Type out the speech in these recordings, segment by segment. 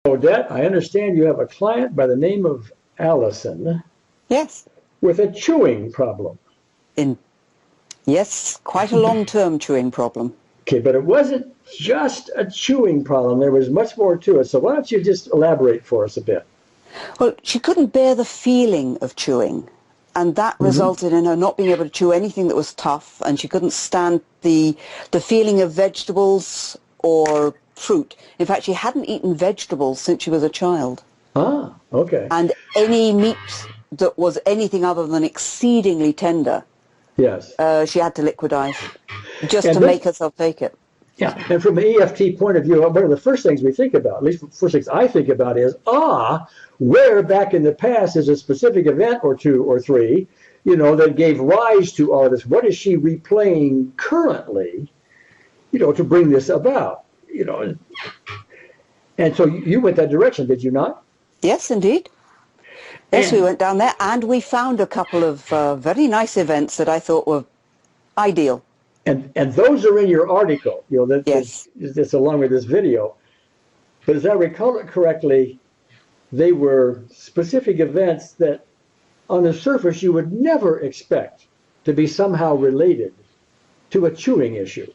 Odette, I understand you have a client by the name of Allison. Yes. With a chewing problem. Yes, quite a long-term chewing problem. Okay, but it wasn't just a chewing problem. There was much more to it. So why don't you just elaborate for us a bit? Well, she couldn't bear the feeling of chewing, and that resulted in her not being able to chew anything that was tough, and she couldn't stand the feeling of vegetables or fruit. In fact, she hadn't eaten vegetables since she was a child. Ah, okay. And any meat that was anything other than exceedingly tender, yes, she had to liquidize just to make herself take it. Yeah, and from an EFT point of view, one of the first things we think about, at least the first things I think about is, where back in the past is a specific event or two or three, that gave rise to all this. What is she replaying currently, to bring this about, And so you went that direction, did you not? Yes, indeed. Yes, we went down there, and we found a couple of very nice events that I thought were ideal. And those are in your article, yes. That's along with this video. But as I recall it correctly, they were specific events that on the surface you would never expect to be somehow related to a chewing issue.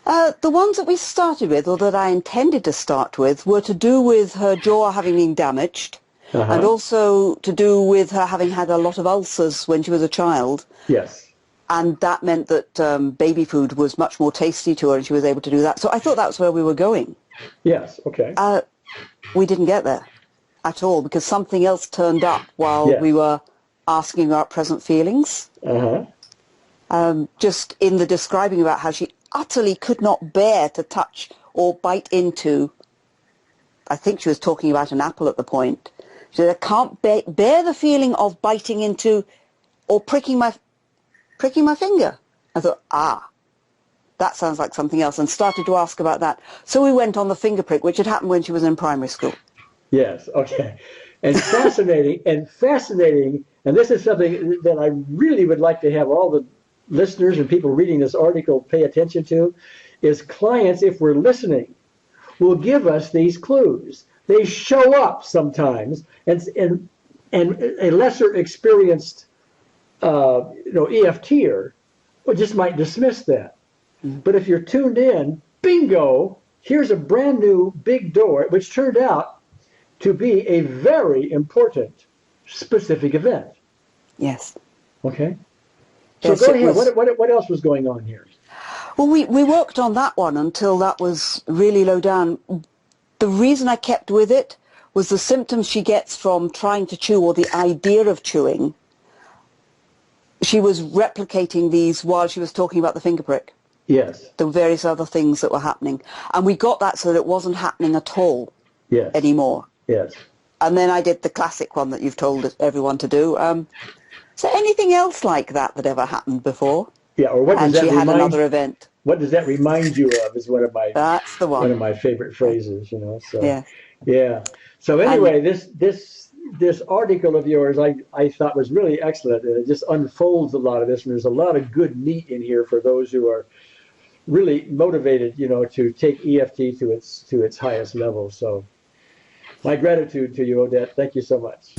The ones that we started with, or that I intended to start with, were to do with her jaw having been damaged, and also to do with her having had a lot of ulcers when she was a child. Yes. And that meant that baby food was much more tasty to her, and she was able to do that. So I thought that's where we were going. Yes, okay. We didn't get there at all, because something else turned up while we were asking about present feelings. Just in the describing about how she utterly could not bear to touch or bite into, I think she was talking about an apple at the point. She said, I can't bear the feeling of biting into or pricking my finger. I thought, that sounds like something else, and started to ask about that. So we went on the finger prick, which had happened when she was in primary school. Yes, okay. And fascinating, and this is something that I really would like to have all the listeners and people reading this article pay attention to, is clients, if we're listening, will give us these clues. They show up sometimes, and a lesser experienced EFTer just might dismiss that. But if you're tuned in, bingo, here's a brand new big door, which turned out to be a very important specific event. Yes. Okay. So yes, go ahead. What else was going on here? Well, we worked on that one until that was really low down. The reason I kept with it was the symptoms she gets from trying to chew, or the idea of chewing. She was replicating these while she was talking about the finger prick. Yes. The various other things that were happening. And we got that so that it wasn't happening at all anymore. Yes. And then I did the classic one that you've told everyone to do. So anything else like that ever happened before? Yeah, or what does that remind you? And she had another event. What does that remind you of is one of my That's the one. One of my favorite phrases, So yeah. So anyway, this article of yours I thought was really excellent, and it just unfolds a lot of this, and there's a lot of good meat in here for those who are really motivated, to take EFT to its highest level. So my gratitude to you, Odette. Thank you so much.